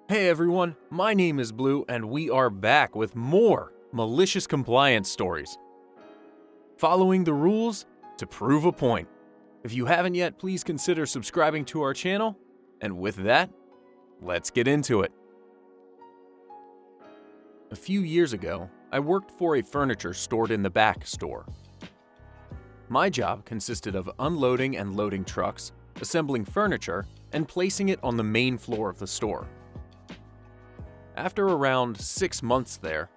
Hey everyone, my name is Blue and we are back with more malicious compliance stories. Following the rules to prove a point. If you haven't yet, please consider subscribing to our channel. And with that, let's get into it. A few years ago, I worked for a furniture stored in the back store. My job consisted of unloading and loading trucks, assembling furniture, and placing it on the main floor of the store. After around 6 months there,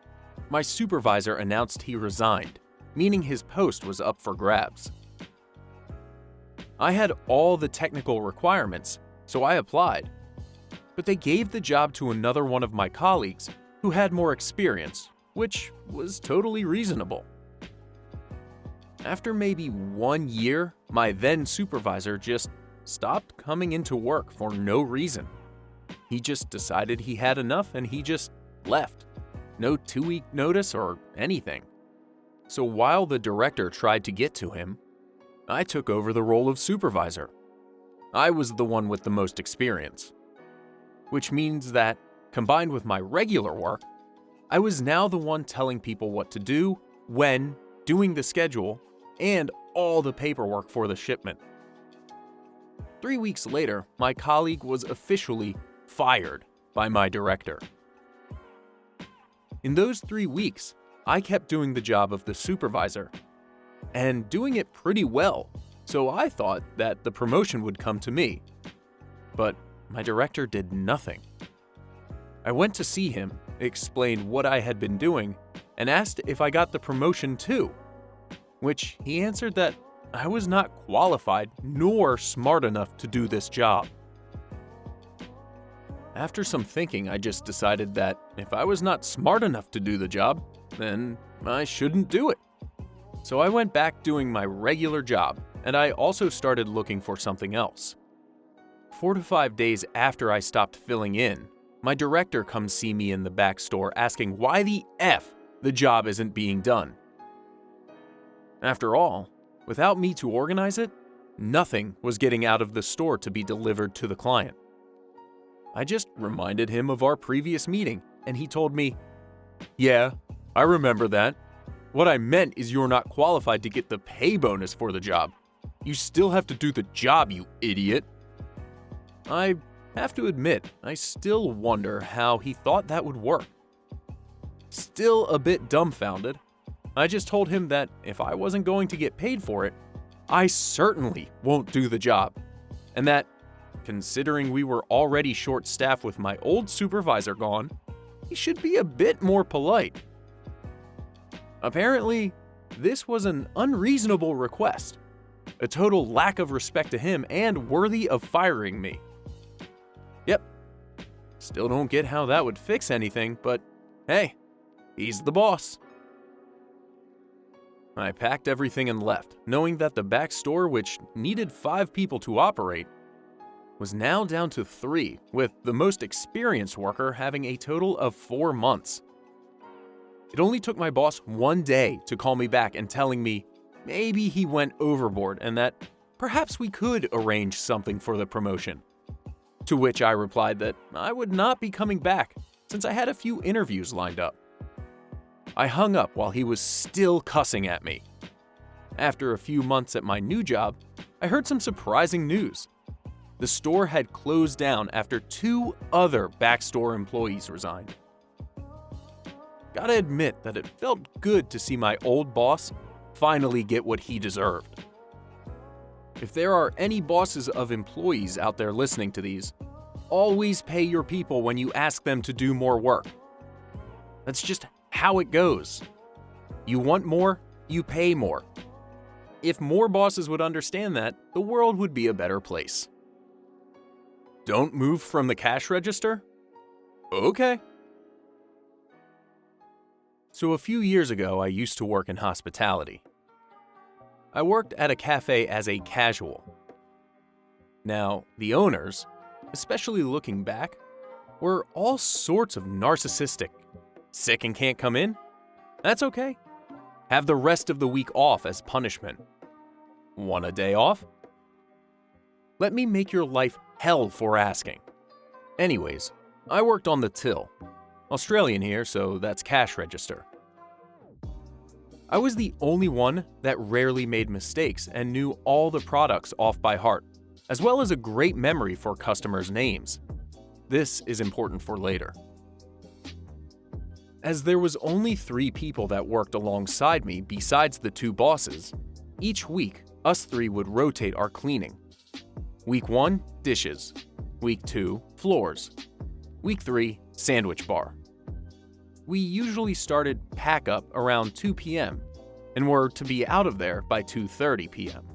my supervisor announced he resigned, meaning his post was up for grabs. I had all the technical requirements, so I applied, but they gave the job to another one of my colleagues who had more experience, which was totally reasonable. After maybe 1 year, my then supervisor just stopped coming into work for no reason. He just decided he had enough and he just left. No 2-week notice or anything. So while the director tried to get to him, I took over the role of supervisor. I was the one with the most experience. Which means that, combined with my regular work, I was now the one telling people what to do, when, doing the schedule, and all the paperwork for the shipment. 3 weeks later, my colleague was officially fired by my director. In those 3 weeks, I kept doing the job of the supervisor, and doing it pretty well, so I thought that the promotion would come to me. But my director did nothing. I went to see him, explained what I had been doing, and asked if I got the promotion too, which he answered that I was not qualified nor smart enough to do this job. After some thinking, I just decided that if I was not smart enough to do the job, then I shouldn't do it. So I went back doing my regular job, and I also started looking for something else. 4 to 5 days after I stopped filling in, my director comes see me in the back store asking why the F the job isn't being done. After all, without me to organize it, nothing was getting out of the store to be delivered to the client. I just reminded him of our previous meeting, and he told me, "Yeah, I remember that. What I meant is you're not qualified to get the pay bonus for the job. You still have to do the job, you idiot." I have to admit, I still wonder how he thought that would work. Still a bit dumbfounded, I just told him that if I wasn't going to get paid for it, I certainly won't do the job, and that, considering we were already short-staffed with my old supervisor gone, he should be a bit more polite. Apparently, this was an unreasonable request, a total lack of respect to him and worthy of firing me. Yep, still don't get how that would fix anything, but hey, he's the boss. I packed everything and left, knowing that the back store, which needed 5 people to operate, was now down to 3, with the most experienced worker having a total of 4 months. It only took my boss 1 day to call me back and telling me maybe he went overboard and that perhaps we could arrange something for the promotion. To which I replied that I would not be coming back since I had a few interviews lined up. I hung up while he was still cussing at me. After a few months at my new job, I heard some surprising news. The store had closed down after 2 other backstore employees resigned. Gotta admit that it felt good to see my old boss finally get what he deserved. If there are any bosses of employees out there listening to these, always pay your people when you ask them to do more work. That's just how it goes. You want more, you pay more. If more bosses would understand that, the world would be a better place. Don't move from the cash register? Okay. So a few years ago, I used to work in hospitality. I worked at a cafe as a casual. Now, the owners, especially looking back, were all sorts of narcissistic. Sick and can't come in? That's okay. Have the rest of the week off as punishment. Want a day off? Let me make your life hell for asking. Anyways, I worked on the till. Australian here, so that's cash register. I was the only one that rarely made mistakes and knew all the products off by heart, as well as a great memory for customers' names. This is important for later. As there was only 3 people that worked alongside me besides the 2 bosses, each week us 3 would rotate our cleaning. Week 1, dishes. Week 2, floors. Week 3, sandwich bar. We usually started pack up around 2 p.m. and were to be out of there by 2:30 p.m.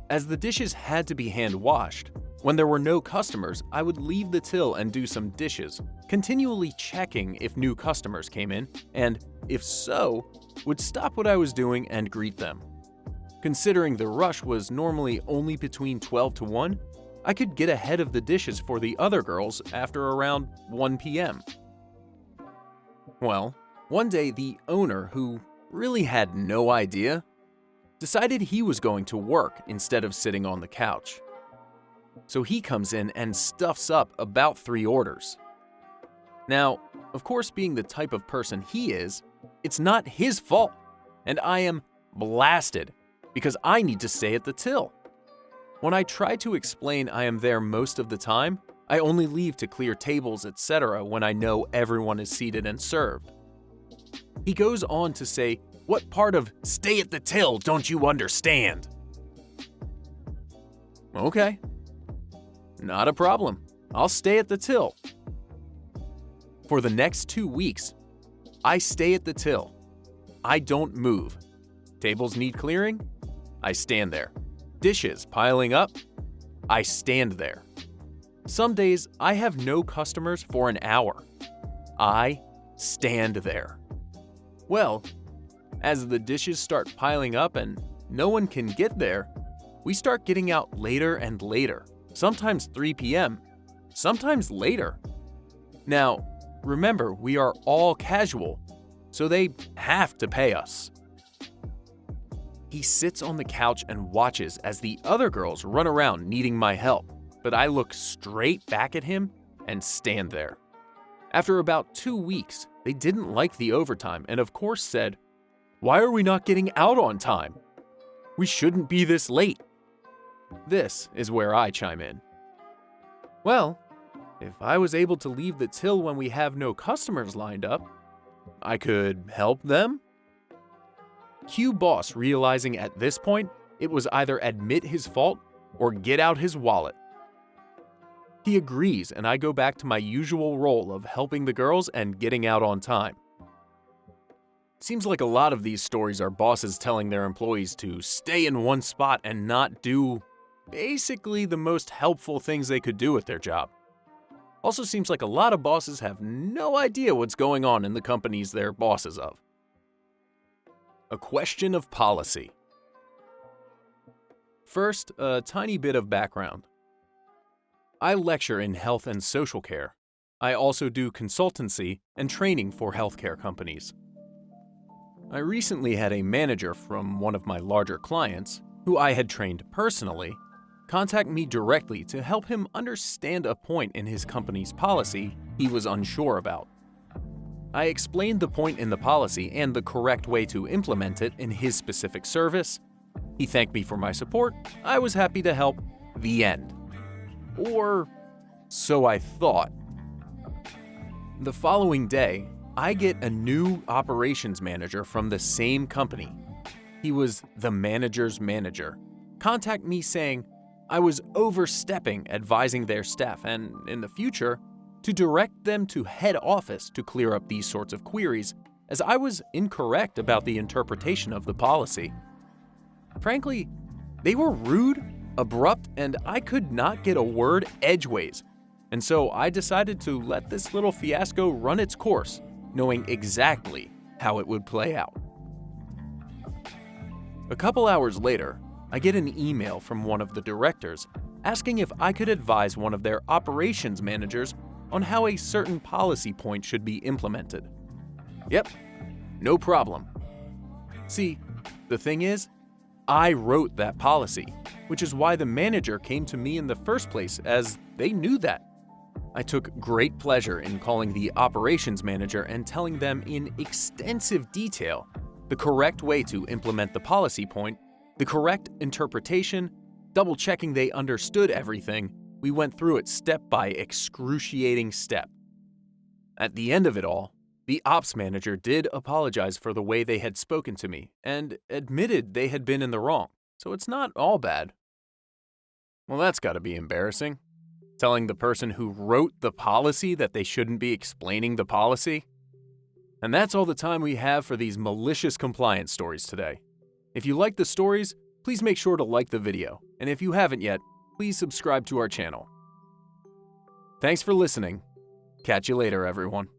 As the dishes had to be hand washed, when there were no customers, I would leave the till and do some dishes, continually checking if new customers came in, and if so, would stop what I was doing and greet them. Considering the rush was normally only between 12 to 1, I could get ahead of the dishes for the other girls after around 1 p.m. Well, one day the owner, who really had no idea, decided he was going to work instead of sitting on the couch. So he comes in and stuffs up about 3 orders. Now, of course, being the type of person he is, it's not his fault, and I am blasted because I need to stay at the till. When I try to explain I am there most of the time, I only leave to clear tables, etc. when I know everyone is seated and served. He goes on to say, "What part of stay at the till don't you understand?" Okay, not a problem. I'll stay at the till. For the next 2 weeks, I stay at the till. I don't move. Tables need clearing? I stand there. Dishes piling up? I stand there. Some days, I have no customers for an hour. I stand there. Well, as the dishes start piling up and no one can get there, we start getting out later and later, sometimes 3 p.m., sometimes later. Now, remember, we are all casual, so they have to pay us. He sits on the couch and watches as the other girls run around needing my help, but I look straight back at him and stand there. After about 2 weeks, they didn't like the overtime and of course said, "Why are we not getting out on time? We shouldn't be this late." This is where I chime in. Well, if I was able to leave the till when we have no customers lined up, I could help them. Q boss, realizing at this point it was either admit his fault or get out his wallet. He agrees, and I go back to my usual role of helping the girls and getting out on time. Seems like a lot of these stories are bosses telling their employees to stay in one spot and not do basically the most helpful things they could do with their job. Also seems like a lot of bosses have no idea what's going on in the companies they're bosses of. A question of policy. First, a tiny bit of background. I lecture in health and social care. I also do consultancy and training for healthcare companies. I recently had a manager from one of my larger clients, who I had trained personally, contact me directly to help him understand a point in his company's policy he was unsure about. I explained the point in the policy and the correct way to implement it in his specific service. He thanked me for my support. I was happy to help. The end. Or so I thought. The following day, I get a new operations manager from the same company. He was the manager's manager. Contact me saying I was overstepping advising their staff and, in the future, to direct them to head office to clear up these sorts of queries, as I was incorrect about the interpretation of the policy. Frankly, they were rude, abrupt, and I could not get a word edgeways, and so I decided to let this little fiasco run its course, knowing exactly how it would play out. A couple hours later, I get an email from one of the directors asking if I could advise one of their operations managers on how a certain policy point should be implemented. Yep, no problem. See, the thing is, I wrote that policy, which is why the manager came to me in the first place, as they knew that. I took great pleasure in calling the operations manager and telling them in extensive detail the correct way to implement the policy point, the correct interpretation, double-checking they understood everything. We went through it step by excruciating step. At the end of it all, the ops manager did apologize for the way they had spoken to me and admitted they had been in the wrong, so it's not all bad. Well, that's gotta be embarrassing. Telling the person who wrote the policy that they shouldn't be explaining the policy. And that's all the time we have for these malicious compliance stories today. If you like the stories, please make sure to like the video, and if you haven't yet, please subscribe to our channel. Thanks for listening. Catch you later, everyone.